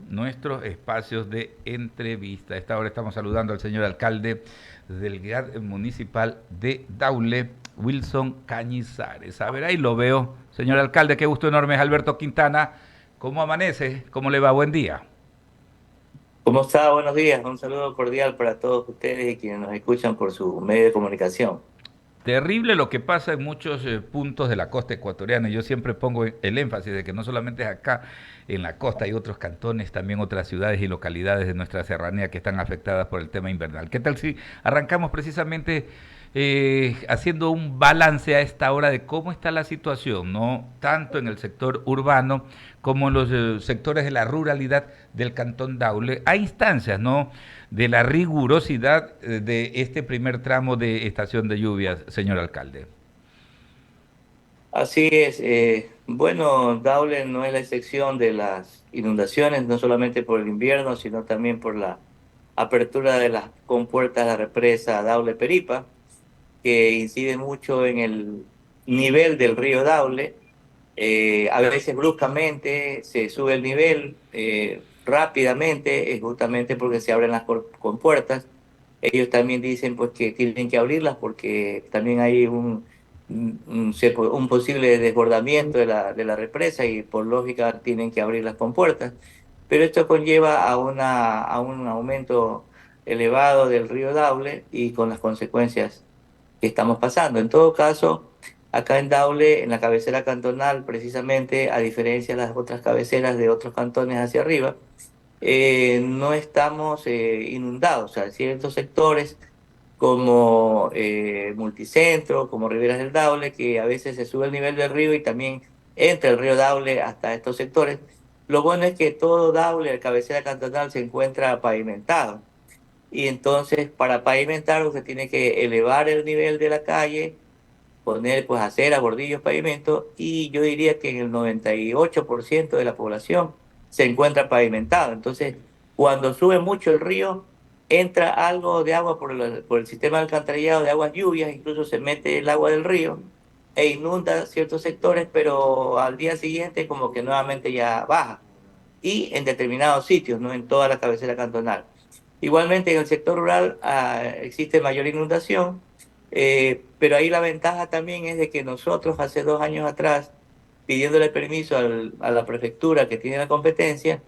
Nuestros espacios de entrevista. A esta hora estamos saludando al señor alcalde del GAD municipal de Daule, Wilson Cañizares. A ver, ahí lo veo. Señor alcalde, qué gusto enorme es Alberto Quintana. ¿Cómo amanece? ¿Cómo le va? Buen día. ¿Cómo está? Buenos días. Un saludo cordial para todos ustedes y quienes nos escuchan por su medio de comunicación. Terrible lo que pasa en muchos puntos de la costa ecuatoriana. Yo siempre pongo el énfasis de que no solamente es acá en la costa, hay otros cantones, también otras ciudades y localidades de nuestra serranía que están afectadas por el tema invernal. ¿Qué tal si arrancamos precisamente haciendo un balance a esta hora de cómo está la situación, no tanto en el sector urbano como en los sectores de la ruralidad del Cantón Daule? Hay instancias, ¿no?, de la rigurosidad de este primer tramo de estación de lluvias, señor alcalde. Así es. Bueno, Daule no es la excepción de las inundaciones, no solamente por el invierno, sino también por la apertura de las compuertas de la represa Daule-Peripa, que incide mucho en el nivel del río Daule. A veces bruscamente se sube el nivel rápidamente, es justamente porque se abren las compuertas. Ellos también dicen pues que tienen que abrirlas porque también hay un posible desbordamiento de la represa y por lógica tienen que abrir las compuertas. Pero esto conlleva a un aumento elevado del río Daule y con las consecuencias que estamos pasando. En todo caso, acá en Daule, en la cabecera cantonal, precisamente, a diferencia de las otras cabeceras de otros cantones hacia arriba, no estamos inundados. O sea, ciertos sectores como Multicentro, como Riberas del Daule, que a veces se sube el nivel del río y también entra el río Daule hasta estos sectores. Lo bueno es que todo Daule, la cabecera cantonal, se encuentra pavimentado. Y entonces, para pavimentar, usted tiene que elevar el nivel de la calle, poner pues acera, bordillos, pavimento, y yo diría que en el 98% de la población se encuentra pavimentado. Entonces, cuando sube mucho el río, entra algo de agua por el sistema de alcantarillado de aguas lluvias, incluso se mete el agua del río e inunda ciertos sectores, pero al día siguiente como que nuevamente ya baja. Y en determinados sitios, no en toda la cabecera cantonal. Igualmente en el sector rural existe mayor inundación, pero ahí la ventaja también es de que nosotros hace 2 años atrás, pidiéndole permiso a la prefectura que tiene la competencia,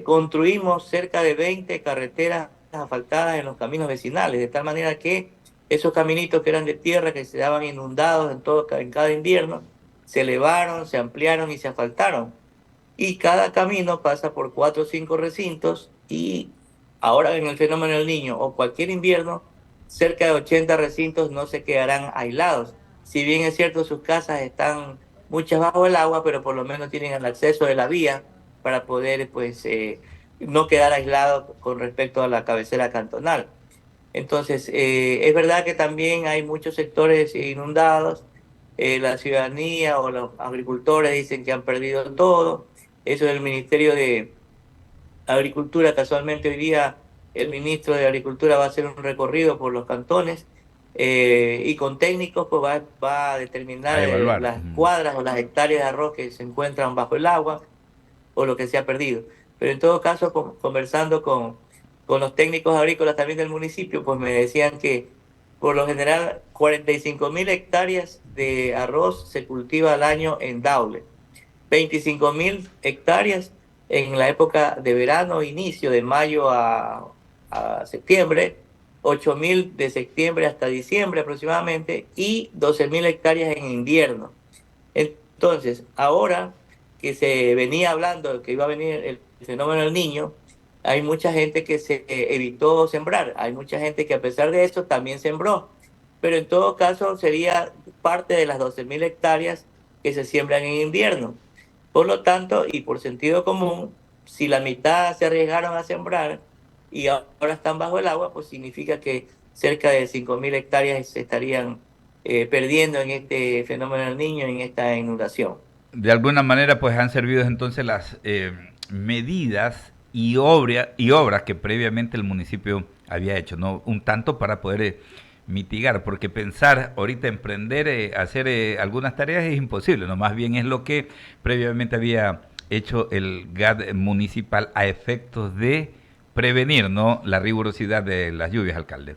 construimos cerca de 20 carreteras asfaltadas en los caminos vecinales, de tal manera que esos caminitos que eran de tierra, que se daban inundados en cada invierno, se elevaron, se ampliaron y se asfaltaron. Y cada camino pasa por 4 o 5 recintos y ahora en el fenómeno del Niño o cualquier invierno, cerca de 80 recintos no se quedarán aislados. Si bien es cierto, sus casas están muchas bajo el agua, pero por lo menos tienen el acceso de la vía para poder pues no quedar aislados con respecto a la cabecera cantonal. Entonces, es verdad que también hay muchos sectores inundados. La ciudadanía o los agricultores dicen que han perdido todo. Eso del Ministerio de Agricultura, casualmente hoy día el ministro de Agricultura va a hacer un recorrido por los cantones y con técnicos pues va a determinar A evaluar. las cuadras o las hectáreas de arroz que se encuentran bajo el agua o lo que se ha perdido. Pero en todo caso, conversando con los técnicos agrícolas también del municipio, pues me decían que por lo general 45.000 hectáreas de arroz se cultiva al año en Daule, 25.000 hectáreas en la época de verano, inicio de mayo a septiembre, 8.000 de septiembre hasta diciembre aproximadamente y 12.000 hectáreas en invierno. Entonces, ahora que se venía hablando que iba a venir el fenómeno del niño, hay mucha gente que se evitó sembrar, hay mucha gente que a pesar de eso también sembró, pero en todo caso sería parte de las 12.000 hectáreas que se siembran en invierno. Por lo tanto, y por sentido común, si la mitad se arriesgaron a sembrar y ahora están bajo el agua, pues significa que cerca de 5.000 hectáreas se estarían perdiendo en este fenómeno del niño, en esta inundación. De alguna manera, pues han servido entonces las medidas y obras que previamente el municipio había hecho, ¿no? Un tanto para poder mitigar, porque pensar ahorita emprender, hacer algunas tareas es imposible, ¿no? Más bien es lo que previamente había hecho el GAD municipal a efectos de prevenir, ¿no?, la rigurosidad de las lluvias, alcalde.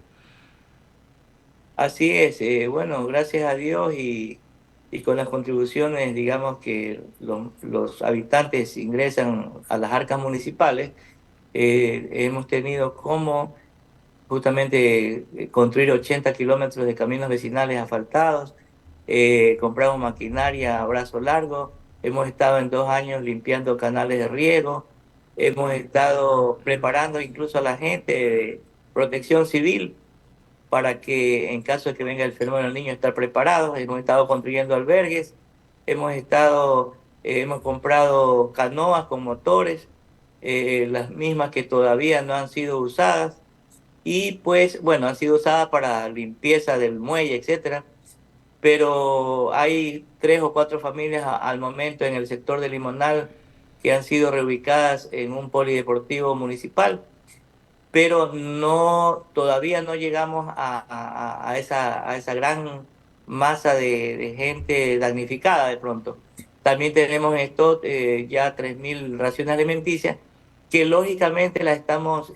Así es, bueno, gracias a Dios y con las contribuciones, digamos, que los habitantes ingresan a las arcas municipales, hemos tenido como justamente construir 80 kilómetros de caminos vecinales asfaltados, compramos maquinaria a brazo largo, hemos estado en 2 años limpiando canales de riego, hemos estado preparando incluso a la gente de protección civil para que en caso de que venga el fenómeno del niño estar preparados. Hemos estado construyendo albergues, hemos comprado canoas con motores, las mismas que todavía no han sido usadas y pues bueno, han sido usadas para limpieza del muelle, etcétera, pero hay 3 o 4 familias al momento en el sector de Limonal que han sido reubicadas en un polideportivo municipal, pero no, todavía no llegamos a esa gran masa de gente damnificada de pronto. También tenemos esto, ya 3.000 raciones alimenticias, que lógicamente las estamos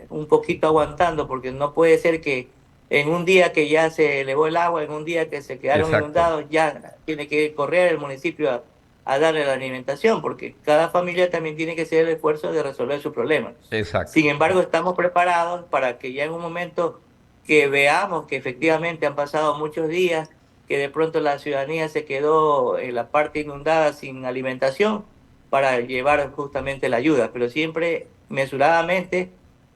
un poquito aguantando, porque no puede ser que en un día que ya se elevó el agua, en un día que se quedaron Exacto, inundados, ya tiene que correr el municipio a darle la alimentación, porque cada familia también tiene que hacer el esfuerzo de resolver su problema. exacto. Sin embargo, estamos preparados para que ya en un momento que veamos que efectivamente han pasado muchos días, que de pronto la ciudadanía se quedó en la parte inundada sin alimentación, para llevar justamente la ayuda, pero siempre mesuradamente,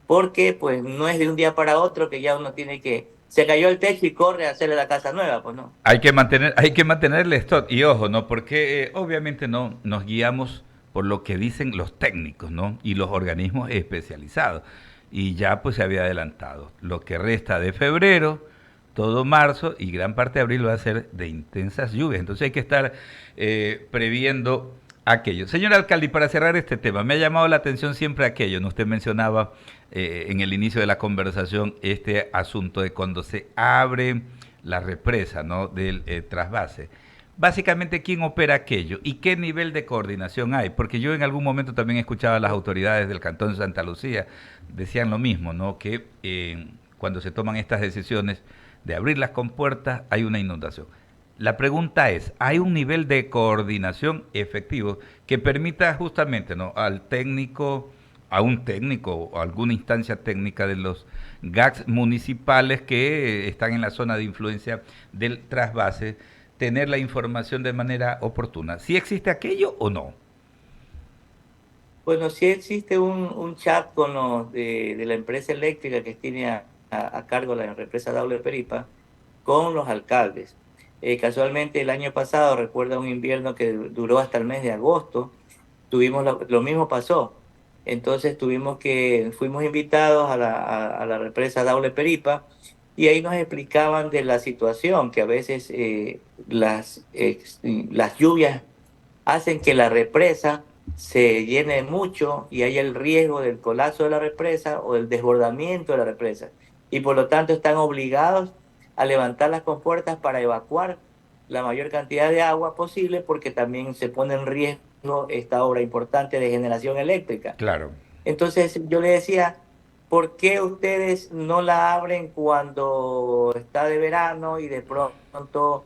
porque pues no es de un día para otro que ya uno tiene que, se cayó el techo y corre a hacerle la casa nueva, pues no. Hay que mantener el stock. Y ojo, ¿no? Porque obviamente no nos guiamos por lo que dicen los técnicos, ¿no? Y los organismos especializados. Y ya pues se había adelantado. Lo que resta de febrero, todo marzo y gran parte de abril va a ser de intensas lluvias. Entonces hay que estar previendo aquello. Señor alcalde, y para cerrar este tema, me ha llamado la atención siempre aquello, ¿no? Usted mencionaba en el inicio de la conversación este asunto de cuando se abre la represa, ¿no?, del trasvase. Básicamente, ¿quién opera aquello y qué nivel de coordinación hay? Porque yo en algún momento también escuchaba a las autoridades del Cantón de Santa Lucía, decían lo mismo, ¿no?, que cuando se toman estas decisiones de abrir las compuertas hay una inundación. La pregunta es, ¿hay un nivel de coordinación efectivo que permita justamente, ¿no?, al técnico, a un técnico o a alguna instancia técnica de los GACs municipales que están en la zona de influencia del trasvase, tener la información de manera oportuna? ¿Si existe aquello o no? Bueno, sí existe un chat con los de la empresa eléctrica que tiene a cargo la empresa Daule Peripa, con los alcaldes. Casualmente el año pasado, recuerda un invierno que duró hasta el mes de agosto, lo mismo pasó. Entonces fuimos invitados a la represa Daule Peripa y ahí nos explicaban de la situación, que a veces las lluvias hacen que la represa se llene mucho y haya el riesgo del colapso de la represa o del desbordamiento de la represa. Y por lo tanto están obligados a levantar las compuertas para evacuar la mayor cantidad de agua posible, porque también se pone en riesgo esta obra importante de generación eléctrica. Claro. Entonces yo le decía, ¿por qué ustedes no la abren cuando está de verano y de pronto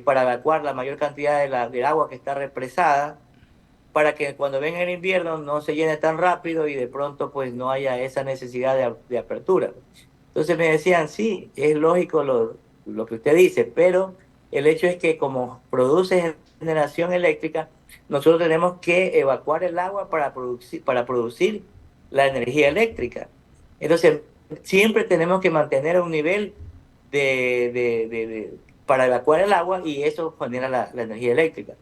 para evacuar la mayor cantidad del agua que está represada, para que cuando venga el invierno no se llene tan rápido y de pronto pues no haya esa necesidad de apertura? Entonces me decían, sí, es lógico lo que usted dice, pero el hecho es que como produce generación eléctrica, nosotros tenemos que evacuar el agua para producir la energía eléctrica. Entonces, siempre tenemos que mantener un nivel para evacuar el agua y eso genera la energía eléctrica.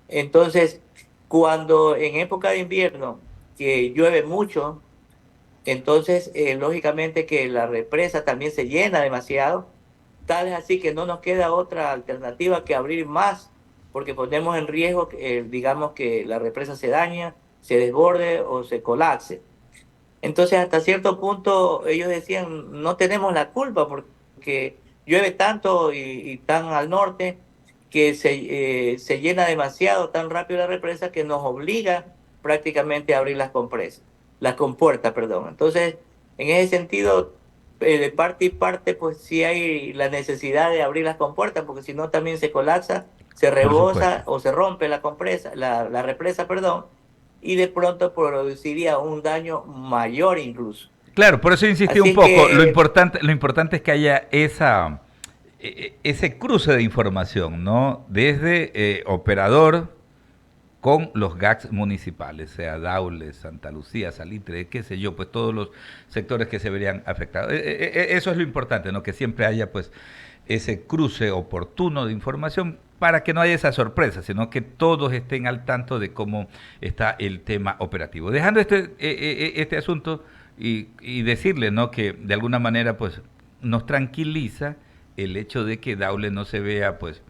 Entonces, cuando en época de invierno, que llueve mucho, entonces lógicamente que la represa también se llena demasiado, tal es así que no nos queda otra alternativa que abrir más, porque ponemos en riesgo, digamos, que la represa se daña, se desborde o se colapse. Entonces, hasta cierto punto, ellos decían, no tenemos la culpa porque llueve tanto y tan al norte que se llena demasiado tan rápido la represa que nos obliga prácticamente a abrir las compuertas, perdón. Entonces, en ese sentido, de parte y parte, pues sí hay la necesidad de abrir las compuertas, porque si no también se colapsa, se Por supuesto. rebosa o se rompe la represa, perdón, y de pronto produciría un daño mayor incluso. Claro, por eso insistí Así un es poco. que Lo importante es que haya ese cruce de información, ¿no? Desde operador con los GACs municipales, sea Daule, Santa Lucía, Salitre, qué sé yo, pues todos los sectores que se verían afectados. Eso es lo importante, ¿no? Que siempre haya pues ese cruce oportuno de información para que no haya esa sorpresa, sino que todos estén al tanto de cómo está el tema operativo. Dejando este asunto y decirle, ¿no? Que de alguna manera pues nos tranquiliza el hecho de que Daule no se vea pues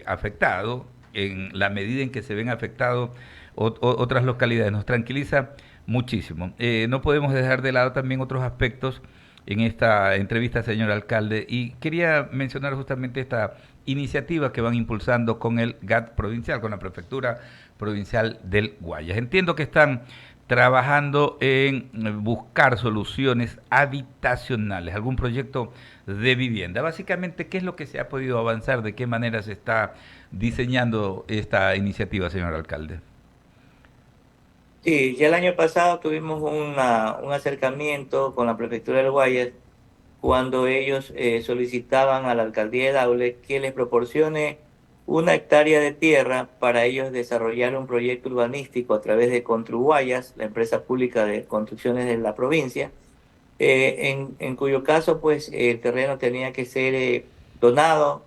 afectado en la medida en que se ven afectados otras localidades. Nos tranquiliza muchísimo. No podemos dejar de lado también otros aspectos en esta entrevista, señor alcalde, y quería mencionar justamente esta iniciativa que van impulsando con el GAT provincial, con la Prefectura Provincial del Guayas. Entiendo que están trabajando en buscar soluciones habitacionales, algún proyecto de vivienda. Básicamente, ¿qué es lo que se ha podido avanzar? ¿De qué manera se está diseñando esta iniciativa, señor alcalde? sí, ya el año pasado tuvimos un acercamiento con la Prefectura del Guayas cuando ellos solicitaban a la alcaldía de Daule que les proporcione 1 hectárea de tierra para ellos desarrollar un proyecto urbanístico a través de Construguayas, la empresa pública de construcciones de la provincia, en cuyo caso pues el terreno tenía que ser donado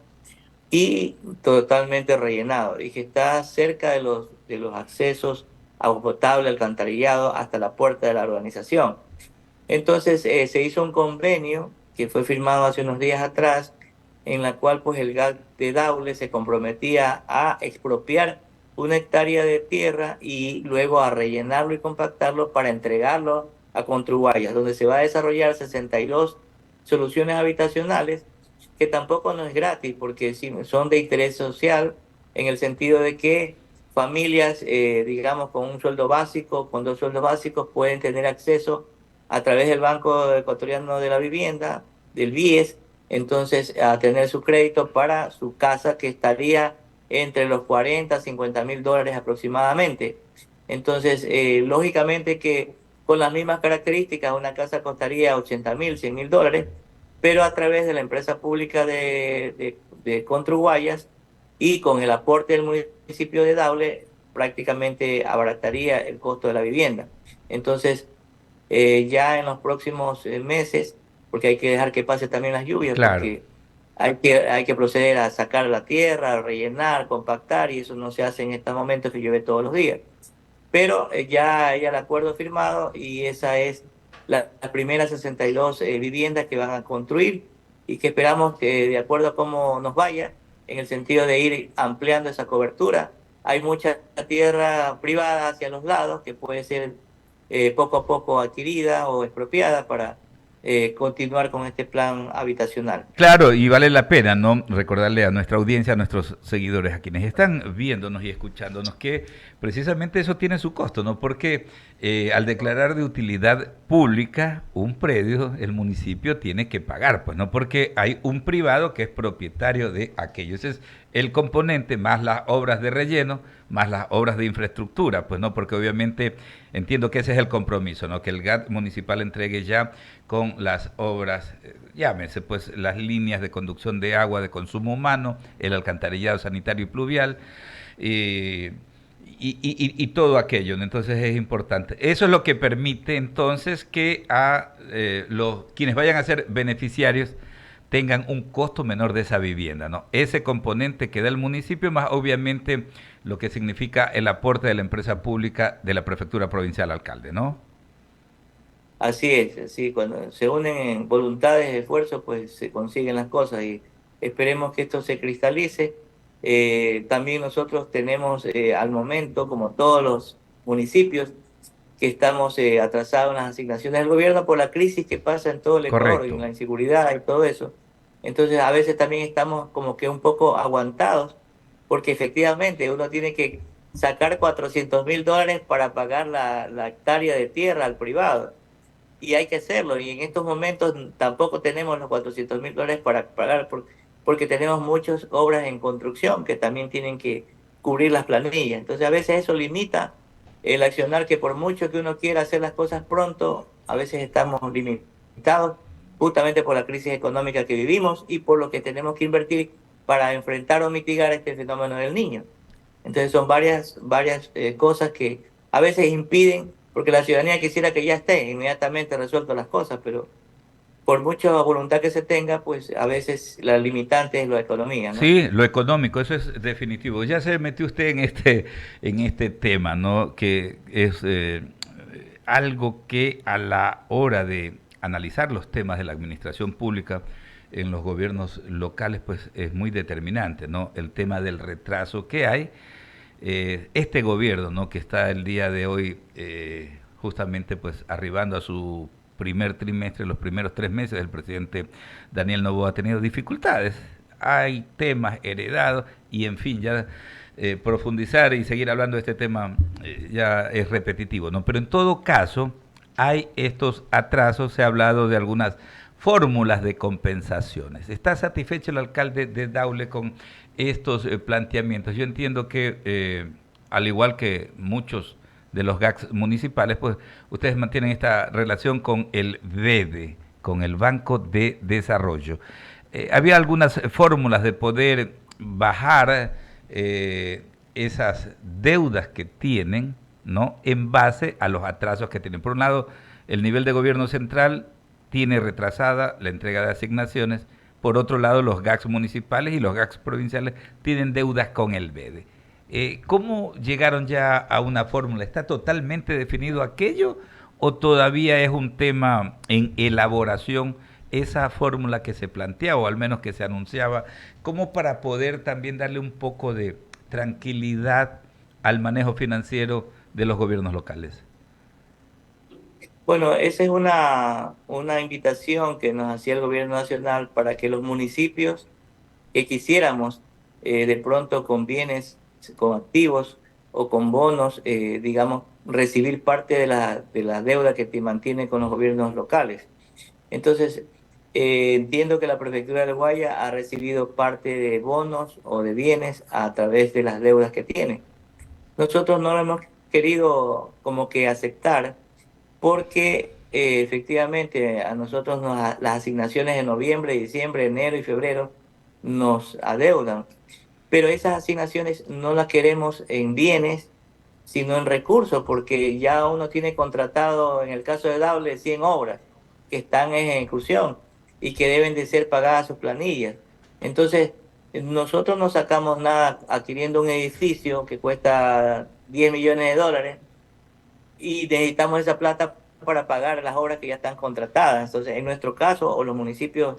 y totalmente rellenado, y que está cerca de los accesos a agua potable, alcantarillado, hasta la puerta de la urbanización. Entonces se hizo un convenio que fue firmado hace unos días atrás, en la cual pues el GAC de Daule se comprometía a expropiar 1 hectárea de tierra y luego a rellenarlo y compactarlo para entregarlo a Controguayas, donde se va a desarrollar 62 soluciones habitacionales, que tampoco no es gratis, porque sí, son de interés social, en el sentido de que familias, digamos, con un sueldo básico, con 2 sueldos básicos, pueden tener acceso a través del Banco Ecuatoriano de la Vivienda, del BIES, entonces a tener su crédito para su casa, que estaría entre los 40 a 50 mil dólares aproximadamente. Entonces, lógicamente que con las mismas características una casa costaría 80 mil, 100 mil dólares, pero a través de la empresa pública de Construguayas y con el aporte del municipio de Daule, prácticamente abarataría el costo de la vivienda. Entonces, ya en los próximos meses, porque hay que dejar que pase también las lluvias, Claro. porque hay que proceder a sacar la tierra, a rellenar, compactar, y eso no se hace en estos momentos que llueve todos los días. Pero ya hay el acuerdo firmado y esa es las primeras 62 viviendas que van a construir, y que esperamos que, de acuerdo a cómo nos vaya, en el sentido de ir ampliando esa cobertura. Hay mucha tierra privada hacia los lados que puede ser poco a poco adquirida o expropiada para continuar con este plan habitacional. Claro, y vale la pena, ¿no? Recordarle a nuestra audiencia, a nuestros seguidores, a quienes están viéndonos y escuchándonos, que precisamente eso tiene su costo, ¿no? Porque al declarar de utilidad pública un predio, el municipio tiene que pagar, pues, ¿no? Porque hay un privado que es propietario de aquello. Ese es el componente, más las obras de relleno, más las obras de infraestructura, pues, ¿no? Porque obviamente entiendo que ese es el compromiso, ¿no? Que el GAT municipal entregue ya con las obras, llámese, pues, las líneas de conducción de agua de consumo humano, el alcantarillado sanitario y pluvial, eh, y todo aquello, ¿no? Entonces es importante. Eso es lo que permite entonces que a los quienes vayan a ser beneficiarios tengan un costo menor de esa vivienda, ¿no? Ese componente que da el municipio, más obviamente lo que significa el aporte de la empresa pública de la Prefectura Provincial, alcalde, ¿no? Así es, así, cuando se unen voluntades, esfuerzos, pues se consiguen las cosas, y esperemos que esto se cristalice. También nosotros tenemos al momento, como todos los municipios, que estamos atrasados en las asignaciones del gobierno por la crisis que pasa en todo el Ecuador, en Correcto. la inseguridad y todo eso. Entonces, a veces también estamos como que un poco aguantados, porque efectivamente uno tiene que sacar $400.000 para pagar la hectárea de tierra al privado. Y hay que hacerlo. Y en estos momentos tampoco tenemos los $400.000 para pagar porque tenemos muchas obras en construcción que también tienen que cubrir las planillas. Entonces a veces eso limita el accionar, que por mucho que uno quiera hacer las cosas pronto, a veces estamos limitados justamente por la crisis económica que vivimos y por lo que tenemos que invertir para enfrentar o mitigar este fenómeno del niño. Entonces son varias cosas que a veces impiden, porque la ciudadanía quisiera que ya esté inmediatamente resueltas las cosas, pero por mucha voluntad que se tenga, pues a veces la limitante es la economía, ¿no? Sí, lo económico, eso es definitivo. Ya se metió usted en este tema, ¿no? Que es algo que a la hora de analizar los temas de la administración pública en los gobiernos locales, pues es muy determinante, ¿no? El tema del retraso que hay. Este gobierno, ¿no? Que está el día de hoy justamente pues arribando a su primer trimestre, los primeros 3 meses, el presidente Daniel Noboa ha tenido dificultades. Hay temas heredados y en fin, ya profundizar y seguir hablando de este tema ya es repetitivo, ¿no? Pero en todo caso, hay estos atrasos, se ha hablado de algunas fórmulas de compensaciones. ¿Está satisfecho el alcalde de Daule con estos planteamientos? Yo entiendo que, al igual que muchos de los GACs municipales, pues ustedes mantienen esta relación con el BEDE, con el Banco de Desarrollo. Había algunas fórmulas de poder bajar esas deudas que tienen, ¿no? En base a los atrasos que tienen. Por un lado, el nivel de gobierno central tiene retrasada la entrega de asignaciones. Por otro lado, los GACs municipales y los GACs provinciales tienen deudas con el BEDE. ¿Cómo llegaron ya a una fórmula? ¿Está totalmente definido aquello o todavía es un tema en elaboración esa fórmula que se planteaba o al menos que se anunciaba, como para poder también darle un poco de tranquilidad al manejo financiero de los gobiernos locales? Bueno, esa es una invitación que nos hacía el gobierno nacional para que los municipios que quisiéramos de pronto con bienes, con activos o con bonos, digamos, recibir parte de la deuda que te mantiene con los gobiernos locales. Entonces, entiendo que la prefectura de Guaya ha recibido parte de bonos o de bienes a través de las deudas que tiene. Nosotros no lo hemos querido como que aceptar porque efectivamente a nosotros las asignaciones de noviembre, diciembre, enero y febrero nos adeudan, pero esas asignaciones no las queremos en bienes, sino en recursos, porque ya uno tiene contratado, en el caso de Daule, 100 obras que están en ejecución y que deben de ser pagadas sus planillas. Entonces, nosotros no sacamos nada adquiriendo un edificio que cuesta $10 millones y necesitamos esa plata para pagar las obras que ya están contratadas. Entonces, en nuestro caso, o los municipios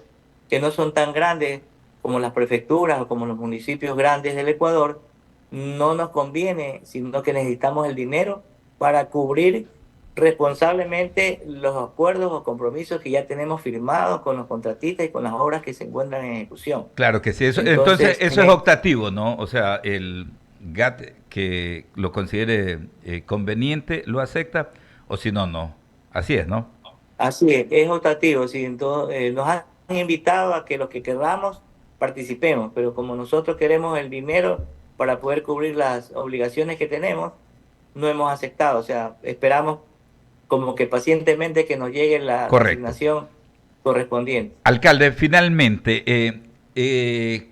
que no son tan grandes como las prefecturas o como los municipios grandes del Ecuador, no nos conviene, sino que necesitamos el dinero para cubrir responsablemente los acuerdos o compromisos que ya tenemos firmados con los contratistas y con las obras que se encuentran en ejecución. Claro que sí, eso, entonces Entonces, eso es optativo, ¿no? O sea, el GAT que lo considere conveniente lo acepta o si no, no. Así es, ¿no? así es optativo, sí. Entonces, nos han invitado a que los que queramos participemos, pero como nosotros queremos el dinero para poder cubrir las obligaciones que tenemos, no hemos aceptado. O sea, esperamos como que pacientemente que nos llegue la Correcto. asignación correspondiente. Alcalde, finalmente,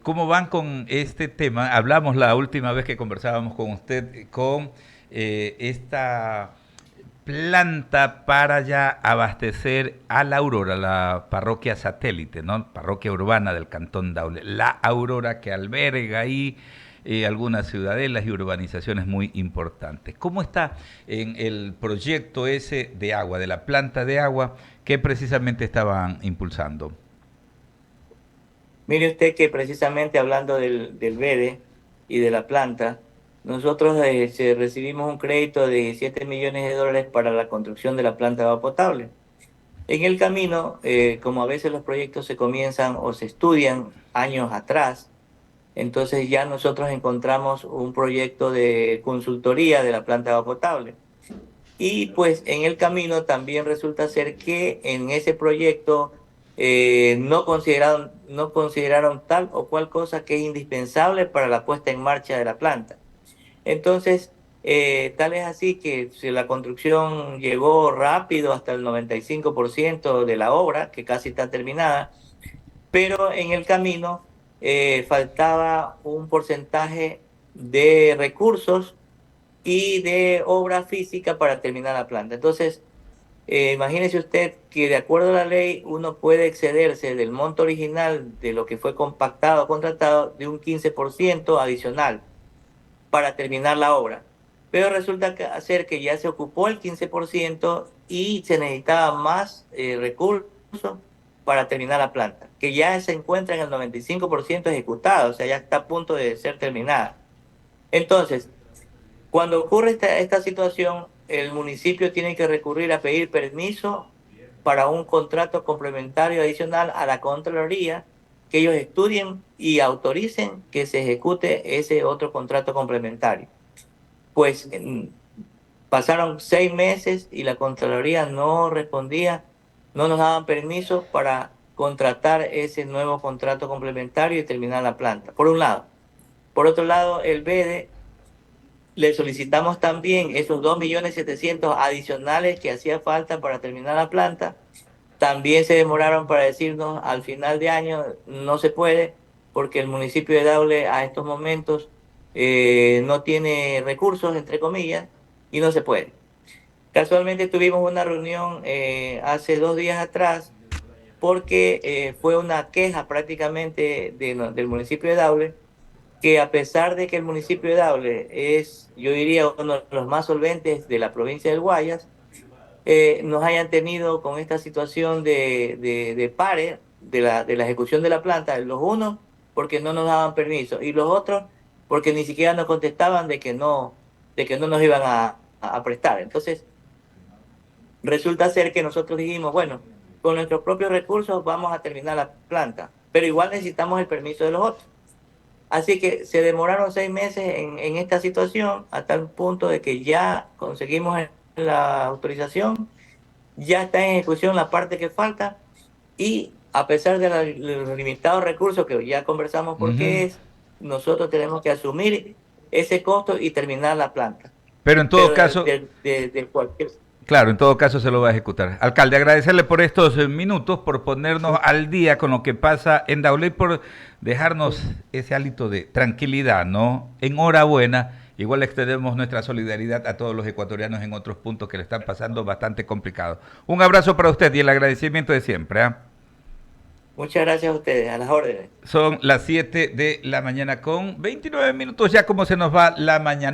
¿cómo van con este tema? Hablamos la última vez que conversábamos con usted con esta planta para ya abastecer a La Aurora, la parroquia satélite, ¿no? Parroquia urbana del Cantón Daule. La Aurora que alberga ahí algunas ciudadelas y urbanizaciones muy importantes. ¿Cómo está en el proyecto ese de agua, de la planta de agua que precisamente estaban impulsando? Mire usted que precisamente hablando del BEDE y de la planta, nosotros recibimos un crédito de $7 millones para la construcción de la planta de agua potable. En el camino, como a veces los proyectos se comienzan o se estudian años atrás, Entonces ya nosotros encontramos un proyecto de consultoría de la planta de agua potable. Y pues en el camino también resulta ser que en ese proyecto no consideraron tal o cual cosa que es indispensable para la puesta en marcha de la planta. Entonces, tal es así que si la construcción llegó rápido hasta el 95% de la obra, que casi está terminada, pero en el camino faltaba un porcentaje de recursos y de obra física para terminar la planta. Entonces, imagínese usted que de acuerdo a la ley uno puede excederse del monto original de lo que fue compactado o contratado de un 15% adicional para terminar la obra. Pero resulta ser que ya se ocupó el 15% y se necesitaba más recursos para terminar la planta, que ya se encuentra en el 95% ejecutado, o sea, ya está a punto de ser terminada. Entonces, cuando ocurre esta situación, el municipio tiene que recurrir a pedir permiso para un contrato complementario adicional a la Contraloría, que ellos estudien y autoricen que se ejecute ese otro contrato complementario. Pues pasaron 6 meses y la Contraloría no respondía, no nos daban permiso para contratar ese nuevo contrato complementario y terminar la planta, por un lado. Por otro lado, el BEDE le solicitamos también esos 2.700.000 adicionales que hacía falta para terminar la planta. También se demoraron para decirnos al final de año no se puede porque el municipio de Daule a estos momentos no tiene recursos, entre comillas, y no se puede. Casualmente tuvimos una reunión hace 2 días atrás porque fue una queja prácticamente del municipio de Daule, que a pesar de que el municipio de Daule es, yo diría, uno de los más solventes de la provincia del Guayas, nos hayan tenido con esta situación de pare de la ejecución de la planta, los unos porque no nos daban permiso y los otros porque ni siquiera nos contestaban de que no nos iban a prestar. Entonces, resulta ser que nosotros dijimos, bueno, con nuestros propios recursos vamos a terminar la planta, pero igual necesitamos el permiso de los otros. Así que se demoraron 6 meses en esta situación hasta el punto de que ya conseguimos la autorización, ya está en ejecución la parte que falta y a pesar de los limitados recursos que ya conversamos por qué Ujú. es, nosotros tenemos que asumir ese costo y terminar la planta. Pero en todo Pero caso, de cualquier... claro, en todo caso se lo va a ejecutar. Alcalde, agradecerle por estos minutos, por ponernos al día con lo que pasa en Daule y por dejarnos ese hálito de tranquilidad, ¿no? Enhorabuena. Igual extendemos nuestra solidaridad a todos los ecuatorianos en otros puntos que le están pasando bastante complicado. Un abrazo para usted y el agradecimiento de siempre, ¿eh? Muchas gracias a ustedes, a las órdenes. Son las 7 de la mañana con 29 minutos, ya como se nos va la mañana.